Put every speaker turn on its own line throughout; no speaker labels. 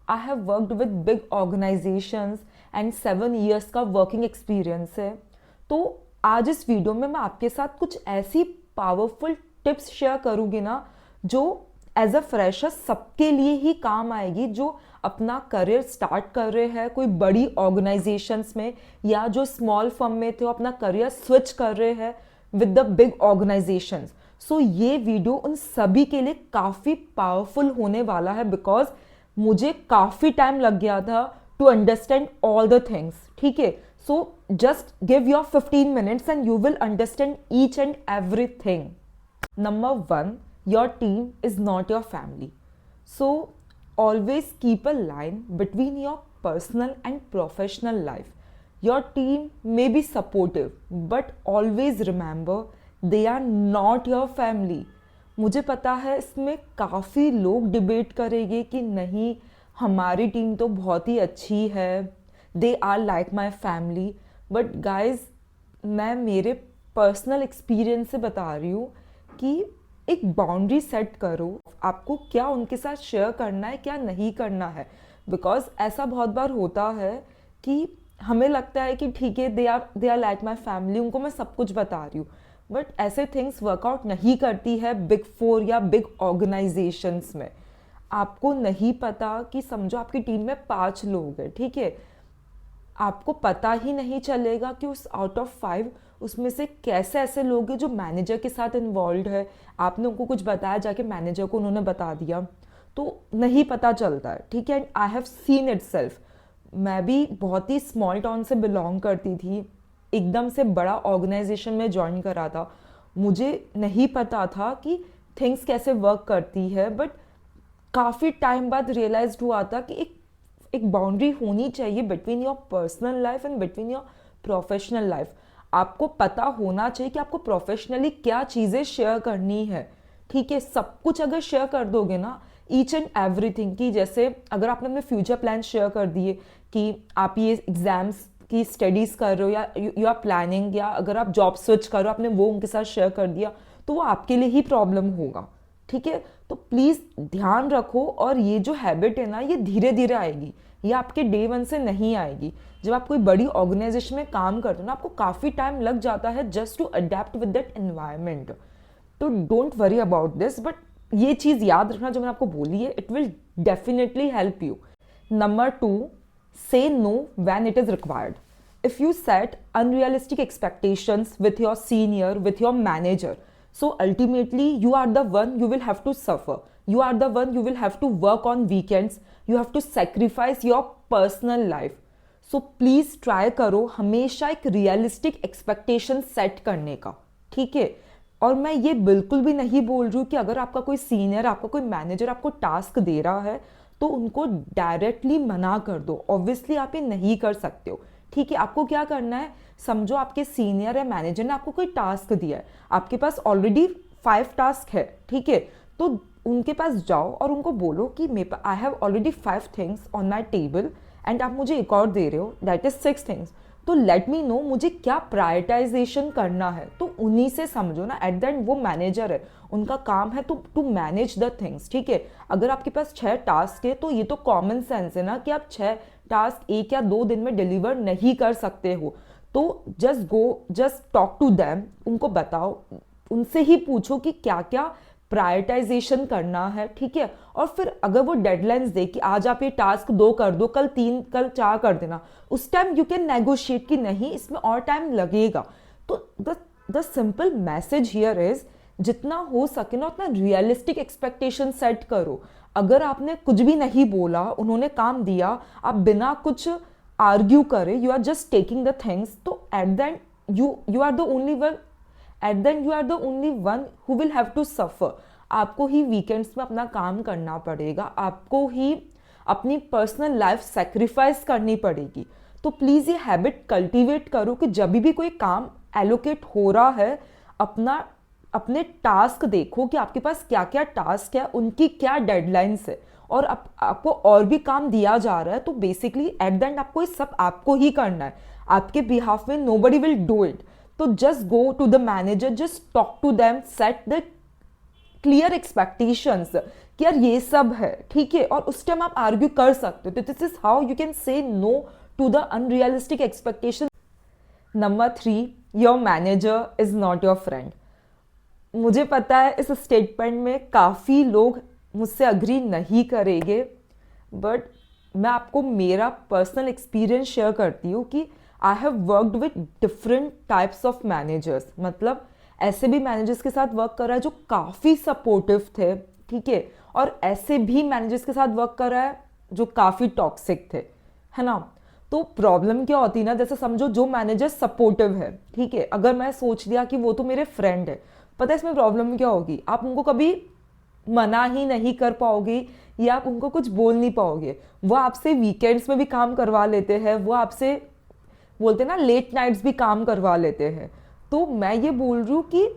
I have worked with big organisations and 7 years का working experience है। तो आज इस वीडियो में मैं आपके साथ कुछ ऐसी पावरफुल टिप्स शेयर करूँगी ना, जो एज अ फ्रेशर सबके लिए ही काम आएगी, जो अपना करियर स्टार्ट कर रहे हैं कोई बड़ी ऑर्गेनाइजेशंस में, या जो स्मॉल फर्म में थे वो अपना करियर स्विच कर रहे हैं विद द बिग ऑर्गेनाइजेशंस। सो ये वीडियो उन सभी के लिए काफ़ी पावरफुल होने वाला है, बिकॉज मुझे काफ़ी टाइम लग गया था to understand all the things. ठीक है, so just give your 15 minutes and you will understand each and everything. Number 1, your team is not your family. So always keep a line between your personal and professional life. Your team may be supportive, but always remember they are not your family. मुझे पता है इसमें काफ़ी लोग debate करेंगे कि नहीं, हमारी टीम तो बहुत ही अच्छी है, they are like my family. But guys, मैं मेरे पर्सनल एक्सपीरियंस से बता रही हूँ कि एक बाउंड्री सेट करो, आपको क्या उनके साथ शेयर करना है, क्या नहीं करना है। बिकॉज ऐसा बहुत बार होता है कि हमें लगता है कि ठीक है, they are like my family, उनको मैं सब कुछ बता रही हूँ, बट ऐसे थिंग्स वर्कआउट नहीं करती है बिग 4 या बिग ऑर्गेनाइजेशंस में। आपको नहीं पता कि समझो आपकी टीम में 5 लोग हैं, ठीक है, आपको पता ही नहीं चलेगा कि उस आउट ऑफ 5 उसमें से कैसे ऐसे लोग हैं जो मैनेजर के साथ इन्वॉल्व है। आपने उनको कुछ बताया, जाके मैनेजर को उन्होंने बता दिया, तो नहीं पता चलता है। ठीक है, and I have seen it self. मैं भी बहुत ही स्मॉल टाउन से बिलोंग करती थी, एकदम से बड़ा ऑर्गेनाइजेशन में ज्वाइन करा था। मुझे नहीं पता था कि थिंग्स कैसे वर्क करती है, बट काफ़ी टाइम बाद रियलाइज हुआ था कि एक बाउंड्री होनी चाहिए between your personal life and between your professional life. आपको पता होना चाहिए कि आपको प्रोफेशनली क्या चीज़ें शेयर करनी है। ठीक है, सब कुछ अगर शेयर कर दोगे ना, ईच एंड एवरीथिंग, की जैसे अगर आपने अपने फ्यूचर प्लान शेयर कर दिए कि आप ये एग्जाम्स की स्टडीज़ कर रहे हो या यू आर प्लानिंग, या अगर आप जॉब स्विच कर रहे हो, आपने वो उनके साथ शेयर कर दिया, तो वो आपके लिए ही प्रॉब्लम होगा। ठीक है, तो प्लीज़ ध्यान रखो। और ये जो हैबिट है ना, ये धीरे धीरे आएगी, ये आपके डे 1 से नहीं आएगी। जब आप कोई बड़ी ऑर्गेनाइजेशन में काम करते हो ना, आपको काफ़ी टाइम लग जाता है just to adapt with that environment. तो don't worry about this, but ये चीज़ याद रखना जो मैंने आपको बोली है, it will definitely help you. Number 2, say no when it is required. If you set unrealistic expectations with your senior, with your manager, so ultimately you are the one you will have to suffer. You are the one you will have to work on weekends. You have to sacrifice your personal life. So please try करो हमेशा एक realistic expectation set करने का। ठीक है, और मैं ये बिल्कुल भी नहीं बोल रही हूँ कि अगर आपका कोई सीनियर, आपका कोई मैनेजर आपको टास्क दे रहा है तो उनको डायरेक्टली मना कर दो। ऑब्वियसली आप ये नहीं कर सकते हो। ठीक है, आपको क्या करना है, समझो आपके सीनियर या मैनेजर ने आपको कोई टास्क दिया है, आपके पास ऑलरेडी 5 टास्क है। ठीक है, तो उनके पास जाओ और उनको बोलो कि I have already 5 things on my table and आप मुझे एक और दे रहे हो, दैट इज 6 थिंग्स। तो लेट मी नो मुझे क्या प्रायोरिटाइजेशन करना है, तो उन्हीं से समझो ना। एट द एंड वो मैनेजर है, उनका काम है टू मैनेज द थिंग्स। ठीक है, अगर आपके पास 6 टास्क है तो ये तो कॉमन सेंस है ना कि आप 6 टास्क 1 या 2 दिन में डिलीवर नहीं कर सकते हो। तो जस्ट टॉक टू देम, उनको बताओ, उनसे ही पूछो कि क्या क्या प्रायोरिटाइजेशन करना है। ठीक है, और फिर अगर वो डेडलाइंस दे कि आज आप ये टास्क 2 कर दो, कल 3, कल 4 कर देना, उस टाइम यू कैन नेगोशिएट कि नहीं, इसमें और टाइम लगेगा। तो the simple message here is, जितना हो सके ना उतना रियलिस्टिक एक्सपेक्टेशन सेट करो। अगर आपने कुछ भी नहीं बोला, उन्होंने काम दिया, आप बिना कुछ आर्ग्यू करे, you are just taking the things, तो at the end you are the only one, at the end you are the only one who will have to suffer. आपको ही वीकेंड्स में अपना काम करना पड़ेगा, आपको ही अपनी पर्सनल लाइफ सेक्रीफाइस करनी पड़ेगी। तो प्लीज़ ये हैबिट कल्टीवेट करो कि जब भी कोई काम एलोकेट हो रहा है, अपने टास्क देखो कि आपके पास क्या क्या टास्क है, उनकी क्या डेडलाइंस है, और आपको और भी काम दिया जा रहा है, तो बेसिकली एट द एंड आपको ये सब आपको ही करना है। आपके बिहाफ में नोबडी विल डू इट। तो just go to the manager, just talk to them, set the clear expectations कि यार ये सब है, ठीक है, और उस टाइम आप आर्ग्यू कर सकते हो। तो this is how you can say no to the unrealistic expectation. Number 3, your manager is not your friend. मुझे पता है इस स्टेटमेंट में काफ़ी लोग मुझसे अग्री नहीं करेंगे, बट मैं आपको मेरा पर्सनल एक्सपीरियंस शेयर करती हूँ कि I have worked with different types of managers. मतलब ऐसे भी मैनेजर्स के साथ वर्क कर रहा है जो काफ़ी सपोर्टिव थे, ठीक है, और ऐसे भी मैनेजर्स के साथ वर्क कर रहा है जो काफ़ी टॉक्सिक थे, है ना। तो प्रॉब्लम क्या होती है ना, जैसे समझो जो मैनेजर सपोर्टिव है, ठीक है, अगर मैं सोच लिया कि वो तो मेरे फ्रेंड है, पता है इसमें प्रॉब्लम क्या होगी, आप उनको कभी मना ही नहीं कर पाओगे या आप उनको कुछ बोल नहीं पाओगे। वो आपसे वीकेंड्स में भी काम करवा लेते हैं, वो आपसे बोलते हैं ना लेट नाइट्स भी काम करवा लेते हैं। तो मैं ये बोल रही हूँ कि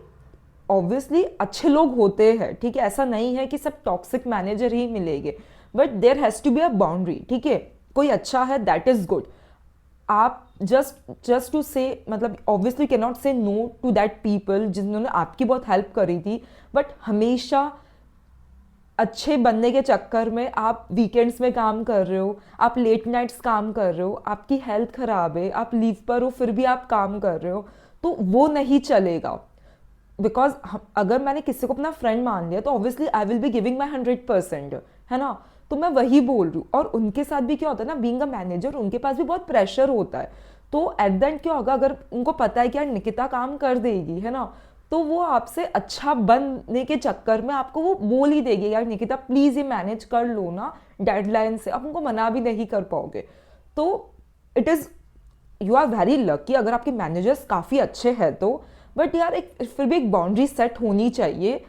ऑब्वियसली अच्छे लोग होते हैं, ठीक है, ऐसा नहीं है कि सब टॉक्सिक मैनेजर ही मिलेंगे, but there has to be a boundary, ठीक है। कोई अच्छा है दैट इज गुड। आप जस्ट टू से मतलब obviously can not say no to that people जिन्होंने आपकी बहुत हेल्प करी थी, बट हमेशा अच्छे बनने के चक्कर में आप वीकेंड्स में काम कर रहे हो, आप लेट नाइट्स काम कर रहे हो, आपकी हेल्थ खराब है, आप लीव पर हो फिर भी आप काम कर रहे हो, तो वो नहीं चलेगा। बिकॉज अगर मैंने किसी को अपना फ्रेंड मान लिया तो obviously I will be giving my 100%, है ना। तो मैं वही बोल रही हूँ। और उनके साथ भी क्या होता है ना, बीइंग अ मैनेजर उनके पास भी बहुत प्रेशर होता है। तो एट द एंड क्या होगा, अगर उनको पता है कि यार निकिता काम कर देगी, है ना, तो वो आपसे अच्छा बनने के चक्कर में आपको वो बोल ही देगी यार निकिता प्लीज ये मैनेज कर लो ना डेडलाइन से, आप उनको मना भी नहीं कर पाओगे। तो it is you are very lucky अगर आपके मैनेजर्स काफ़ी अच्छे हैं तो, बट यार एक फिर भी एक बाउंड्री सेट होनी चाहिए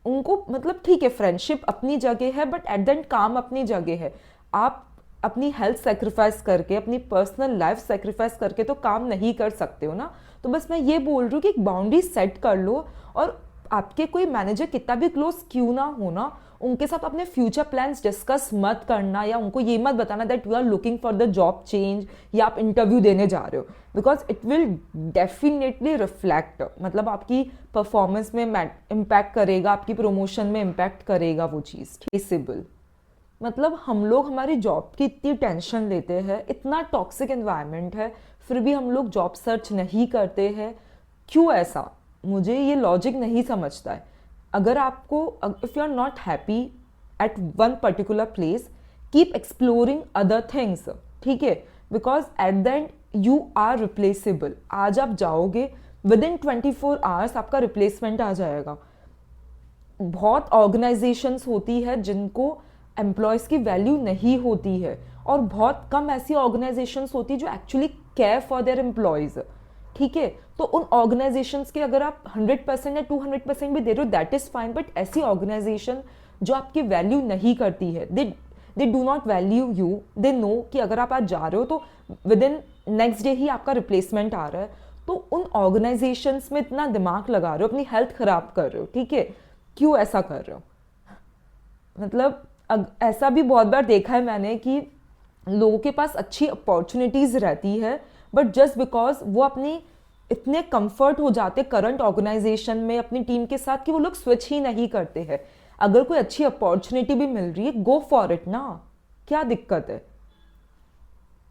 उनको। मतलब ठीक है फ्रेंडशिप अपनी जगह है, बट एट द एंड काम अपनी जगह है। आप अपनी हेल्थ सेक्रीफाइस करके, अपनी पर्सनल लाइफ सेक्रीफाइस करके तो काम नहीं कर सकते हो ना। तो बस मैं ये बोल रही हूँ कि एक बाउंड्री सेट कर लो, और आपके कोई मैनेजर कितना भी क्लोज क्यों ना हो ना, उनके साथ अपने फ्यूचर प्लान्स डिस्कस मत करना, या उनको ये मत बताना that you are looking for the job change या आप इंटरव्यू देने जा रहे हो, because it will definitely reflect, मतलब आपकी परफॉर्मेंस में इम्पैक्ट करेगा, आपकी प्रमोशन में इम्पैक्ट करेगा वो चीज़। ट्रेसेबल मतलब हम लोग हमारी जॉब की इतनी टेंशन लेते हैं, इतना टॉक्सिक एनवायरनमेंट है, फिर भी हम लोग जॉब सर्च नहीं करते हैं। क्यों ऐसा, मुझे ये लॉजिक नहीं समझता है। अगर आपको if you are not happy at one particular place, keep exploring other things, ठीक है, because at the end you are replaceable. आज आप जाओगे विद इन 24 आवर्स आपका रिप्लेसमेंट आ जाएगा। बहुत ऑर्गेनाइजेशंस होती है जिनको एम्प्लॉयज़ की वैल्यू नहीं होती है, और बहुत कम ऐसी ऑर्गेनाइजेशंस होती है जो actually care for their employees, ठीक है। तो उन ऑर्गेनाइजेशंस के अगर आप 100% या 200% भी दे रहे हो दैट इज़ फाइन, बट ऐसी ऑर्गेनाइजेशन जो आपकी वैल्यू नहीं करती है, they do not value you, they know कि अगर आप आज जा रहे हो तो विद इन नेक्स्ट डे ही आपका रिप्लेसमेंट आ रहा है, तो उन ऑर्गेनाइजेशंस में इतना दिमाग लगा रहे हो, अपनी हेल्थ खराब कर रहे हो, ठीक है, क्यों ऐसा कर रहे हो। मतलब ऐसा भी बहुत बार देखा है मैंने कि लोगों के पास अच्छी अपॉर्चुनिटीज़ रहती है, बट जस्ट बिकॉज वो अपनी इतने कंफर्ट हो जाते करंट ऑर्गेनाइजेशन में अपनी टीम के साथ कि वो लोग स्विच ही नहीं करते हैं। अगर कोई अच्छी अपॉर्चुनिटी भी मिल रही है, गो फॉर इट ना, क्या दिक्कत है।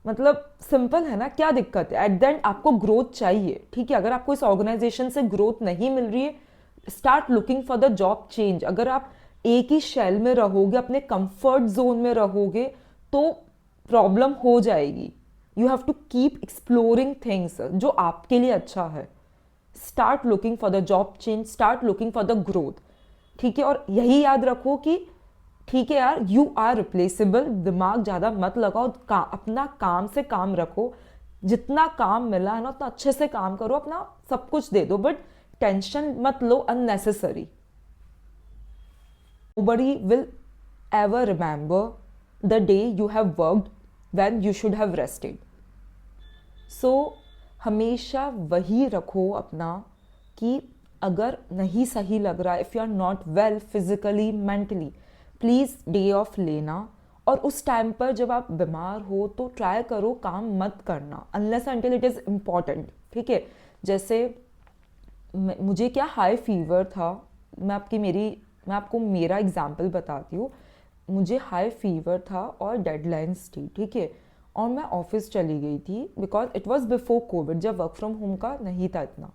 मतलब सिंपल है ना, क्या दिक्कत है। एट द एंड आपको ग्रोथ चाहिए, ठीक है, अगर आपको इस ऑर्गेनाइजेशन से ग्रोथ नहीं मिल रही है, start looking for the job change. अगर आप एक ही शेल में रहोगे, अपने कंफर्ट जोन में रहोगे, तो प्रॉब्लम हो जाएगी। You have to keep exploring things जो आपके लिए अच्छा है। Start looking for the job change, start looking for the growth, ठीक है। और यही याद रखो कि ठीक है यार, यू आर रिप्लेसेबल, दिमाग ज़्यादा मत लगाओ, अपना काम से काम रखो, जितना काम मिला है ना उतना अच्छे से काम करो, अपना सब कुछ दे दो, बट टेंशन मत लो unnecessary. Nobody will ever remember the day you have worked when you should have rested. So हमेशा वही रखो अपना कि अगर नहीं सही लग रहा, if you are not well physically mentally, please day off लेना। और उस टाइम पर जब आप बीमार हो तो ट्राई करो काम मत करना unless until it is important, ठीक है। जैसे मुझे क्या हाई फीवर था, मैं आपकी मेरी मैं आपको मेरा एग्जाम्पल बताती हूँ। मुझे हाई फीवर था और डेडलाइंस थी, ठीक है, और मैं ऑफिस चली गई थी because it was before Covid, जब वर्क फ्रॉम होम का नहीं था इतना,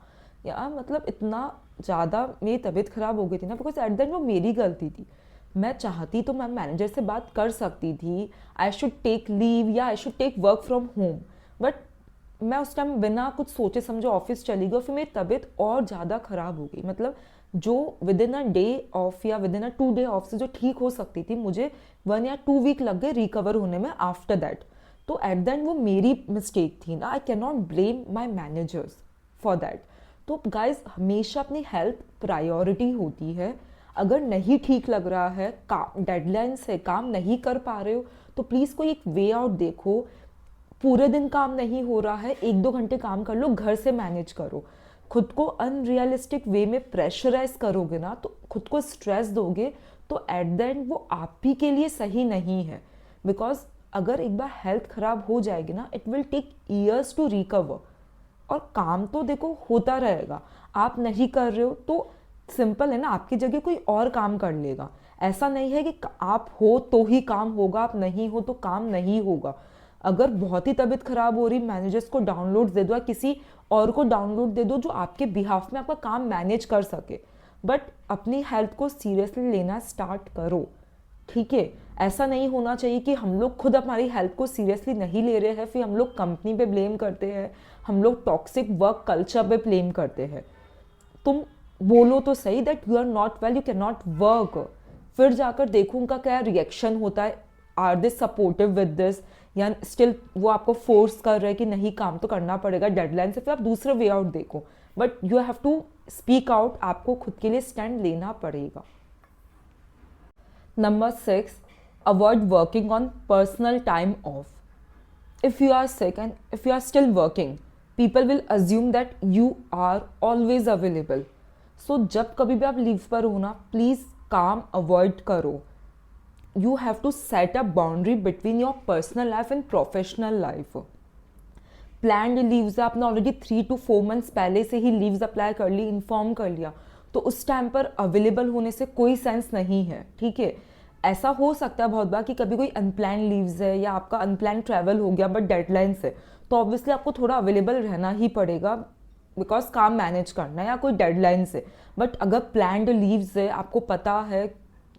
या मतलब इतना ज़्यादा मेरी तबीयत ख़राब हो गई थी ना, बिकॉज एट दैन वो मेरी गलती थी। मैं चाहती तो मैं मैनेजर से बात कर सकती थी, आई शुड टेक लीव या I should take work from home, but मैं उस टाइम बिना कुछ सोचे समझे ऑफिस चली गई, फिर मेरी तबीयत और ज़्यादा ख़राब हो गई। मतलब जो within a day off या within a 2 day off से जो ठीक हो सकती थी, मुझे 1 या 2 वीक लग गए रिकवर होने में आफ्टर दैट। तो एट द एंड वो मेरी मिस्टेक थी ना, I can not blame my managers for that. तो गाइज हमेशा अपनी हेल्थ प्रायोरिटी होती है। अगर नहीं ठीक लग रहा है, डेडलाइंस है, काम नहीं कर पा रहे हो, तो प्लीज़ कोई एक वे आउट देखो। पूरे दिन काम नहीं हो रहा है, 1-2 घंटे काम कर लो, घर से मैनेज करो। खुद को अनरियलिस्टिक वे में प्रेशराइज करोगे ना, तो खुद को स्ट्रेस दोगे, तो एट द एंड वो आप ही के लिए सही नहीं है। बिकॉज अगर एक बार हेल्थ खराब हो जाएगी ना, it will take years to recover. और काम तो देखो होता रहेगा, आप नहीं कर रहे हो तो सिंपल है ना, आपकी जगह कोई और काम कर लेगा। ऐसा नहीं है कि आप हो तो ही काम होगा, आप नहीं हो तो काम नहीं होगा। अगर बहुत ही तबीयत खराब हो रही, मैनेजर्स को डाउनलोड दे दो या किसी और को डाउनलोड दे दो जो आपके बिहाफ में आपका काम मैनेज कर सके, बट अपनी हेल्थ को सीरियसली लेना स्टार्ट करो, ठीक है। ऐसा नहीं होना चाहिए कि हम लोग खुद हमारी हेल्थ को सीरियसली नहीं ले रहे हैं, फिर हम लोग कंपनी पे ब्लेम करते हैं, हम लोग टॉक्सिक वर्क कल्चर पे ब्लेम करते हैं। तुम बोलो तो सही that you are not well, you can not work, फिर जाकर देखो उनका क्या रिएक्शन होता है। Are they supportive with this, या स्टिल वो आपको फोर्स कर रहे हैं कि नहीं काम तो करना पड़ेगा डेडलाइन से, फिर आप दूसरा वे आउट देखो। But you have to speak out, आपको खुद के लिए स्टैंड लेना पड़ेगा। Number 6, avoid working on personal time off. If you are sick and if you are still working, people will assume that you are always available. So जब कभी भी आप लीव पर हो ना, प्लीज़ काम अवॉइड करो। You have to set a boundary between your personal life and professional life. Planned leaves है, आपने ऑलरेडी 3 to 4 मंथ्स पहले से ही लीव्स अप्लाई कर ली, इन्फॉर्म कर लिया, तो उस टाइम पर अवेलेबल होने से कोई सेंस नहीं है, ठीक है। ऐसा हो सकता है बहुत बार कि कभी कोई अनप्लान लीव्स है या आपका अनप्लान ट्रैवल हो गया बट डेडलाइन से, तो ऑब्वियसली आपको थोड़ा अवेलेबल रहना ही पड़ेगा बिकॉज काम मैनेज करना है या कोई डेडलाइन से। बट अगर प्लान्ड लीव्स है, आपको पता है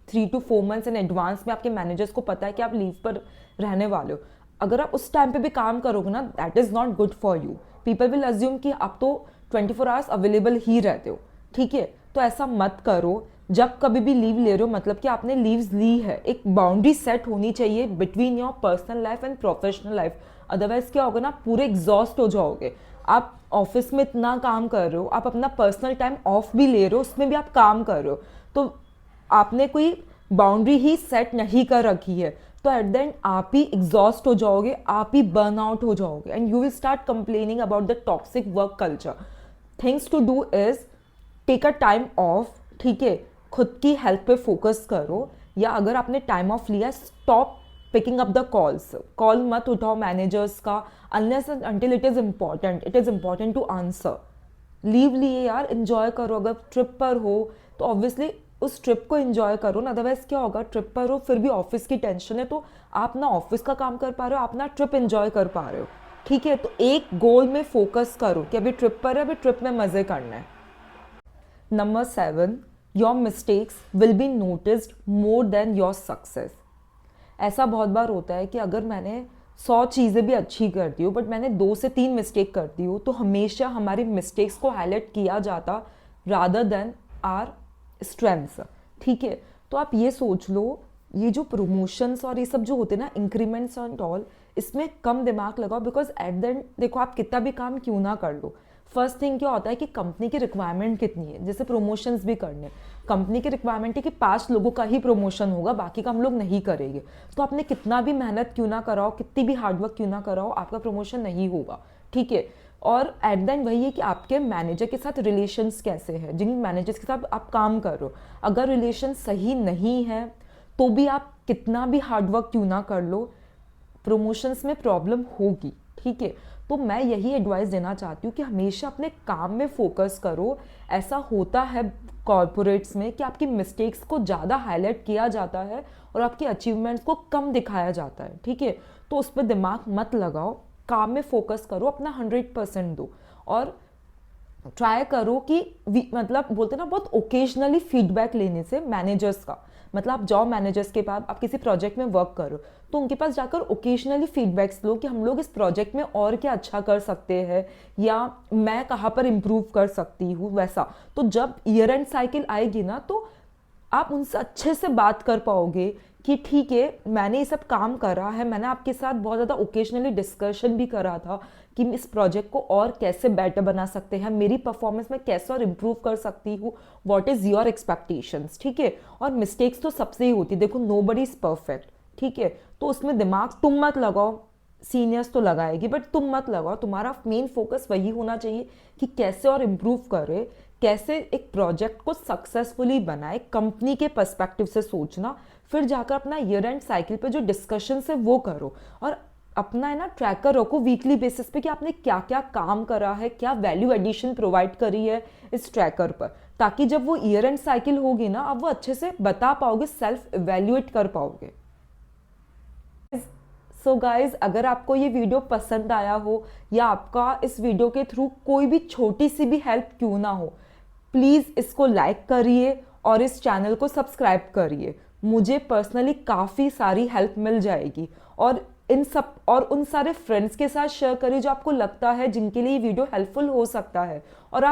3 to 4 मंथ्स इन एडवांस में, आपके मैनेजर्स को पता है कि आप लीव पर रहने वाले हो, अगर आप उस टाइम पे भी काम करोगे ना, that is not good for you. People will assume कि आप तो 24 आवर्स अवेलेबल ही रहते हो, ठीक है। तो ऐसा मत करो। जब कभी भी लीव ले रहे हो, मतलब कि आपने लीव्स ली है, एक बाउंड्री सेट होनी चाहिए between your personal life and professional life. Otherwise क्या होगा ना, पूरे एग्जॉस्ट हो जाओगे। आप ऑफिस में इतना काम कर रहे हो, आप अपना पर्सनल टाइम ऑफ भी ले रहे हो, उसमें भी आप काम कर रहे हो, तो आपने कोई बाउंड्री ही सेट नहीं कर रखी है, तो एट द एंड आप ही एग्जॉस्ट हो जाओगे, आप ही बर्न आउट हो जाओगे and you will start complaining about the toxic work culture. Things to do is take a time off, ठीक है, खुद की हेल्थ पे फोकस करो, या अगर आपने टाइम ऑफ लिया, stop picking up the calls, call मत उठाओ मैनेजर्स का unless until it is important to answer. Leave लिए यार, एंजॉय करो। अगर ट्रिप पर हो तो ऑब्वियसली उस ट्रिप को एंजॉय करो ना, अदरवाइज क्या होगा, ट्रिप पर हो फिर भी ऑफिस की टेंशन है, तो आप ना ऑफिस का काम कर पा रहे हो, आप ना ट्रिप एंजॉय कर पा रहे हो, ठीक है। तो एक गोल में फोकस करो कि अभी ट्रिप पर है, अभी ट्रिप में मज़े करना है। Number 7, your mistakes will be noticed more than your success. ऐसा बहुत बार होता है कि अगर मैंने 100 चीज़ें भी अच्छी करती हूँ बट मैंने 2 से 3 मिस्टेक करती हूँ, तो हमेशा हमारी मिस्टेक्स को हाईलाइट किया जाता रादर देन आर स्ट्रेंथ्स, ठीक है। तो आप ये सोच लो, ये जो प्रमोशंस और ये सब जो होते हैं ना, इंक्रीमेंट्स एंड ऑल, इसमें कम दिमाग लगाओ, बिकॉज एट द एंड देखो, आप कितना भी काम क्यों ना कर लो, फर्स्ट थिंग क्या होता है कि कंपनी की रिक्वायरमेंट कितनी है। जैसे प्रमोशंस भी करने, कंपनी की रिक्वायरमेंट है कि 5 लोगों का ही प्रमोशन होगा, बाकी का हम लोग नहीं करेंगे, तो आपने कितना भी मेहनत क्यों ना कराओ, कितनी भी हार्डवर्क क्यों ना कराओ, आपका प्रमोशन नहीं होगा, ठीक है। और एट द एंड वही है कि आपके मैनेजर के साथ रिलेशंस कैसे हैं, जिन मैनेजर्स के साथ आप काम कर रहे हो, अगर रिलेशन सही नहीं है तो भी आप कितना भी हार्डवर्क क्यों ना कर लो, प्रमोशंस में प्रॉब्लम होगी, ठीक है। तो मैं यही एडवाइस देना चाहती हूँ कि हमेशा अपने काम में फोकस करो। ऐसा होता है कॉर्पोरेट्स में कि आपकी मिस्टेक्स को ज़्यादा हाईलाइट किया जाता है और आपके अचीवमेंट्स को कम दिखाया जाता है, ठीक है। तो उस पर दिमाग मत लगाओ, काम में फोकस करो, अपना 100% दो और ट्राई करो कि मतलब बोलते ना बहुत ओकेजनली फीडबैक लेने से मैनेजर्स का, मतलब आप जाओ मैनेजर्स के पास, आप किसी प्रोजेक्ट में वर्क करो तो उनके पास जाकर ओकेजनली फीडबैक्स लो कि हम लोग इस प्रोजेक्ट में और क्या अच्छा कर सकते हैं या मैं कहाँ पर इम्प्रूव कर सकती हूँ वैसा। तो जब ईयर एंड साइकिल आएगी ना तो आप उनसे अच्छे से बात कर पाओगे कि ठीक है मैंने ये सब काम करा है, मैंने आपके साथ बहुत ज़्यादा ओकेजनली डिस्कशन भी करा था कि इस प्रोजेक्ट को और कैसे बेटर बना सकते हैं, मेरी परफॉर्मेंस में कैसे और इम्प्रूव कर सकती हूँ, व्हाट इज़ योर एक्सपेक्टेशंस, ठीक है। और मिस्टेक्स तो सबसे ही होती है, देखो नोबडी इज़ परफेक्ट, ठीक है। तो उसमें दिमाग तुम मत लगाओ, सीनियर्स तो लगाएगी बट तुम मत लगाओ, तुम्हारा मेन फोकस वही होना चाहिए कि कैसे और इम्प्रूव करे, कैसे एक प्रोजेक्ट को सक्सेसफुली बनाए, कंपनी के पर्सपेक्टिव से सोचना, फिर जाकर अपना ईयर एंड साइकिल पे जो डिस्कशन है वो करो और अपना है ना ट्रैकर रखो वीकली बेसिस पे कि आपने क्या क्या काम करा है, क्या वैल्यू एडिशन प्रोवाइड करी है इस ट्रैकर पर, ताकि जब वो ईयर एंड साइकिल होगी ना आप वो अच्छे से बता पाओगे, सेल्फ इवेल्युएट कर पाओगे। सो गाइज अगर आपको ये वीडियो पसंद आया हो या आपका इस वीडियो के थ्रू कोई भी छोटी सी भी हेल्प क्यों ना हो, प्लीज़ इसको लाइक करिए और इस चैनल को सब्सक्राइब करिए, मुझे पर्सनली काफ़ी सारी हेल्प मिल जाएगी। और उन सारे फ्रेंड्स के साथ शेयर करिए जो आपको लगता है जिनके लिए ये वीडियो हेल्पफुल हो सकता है। और आप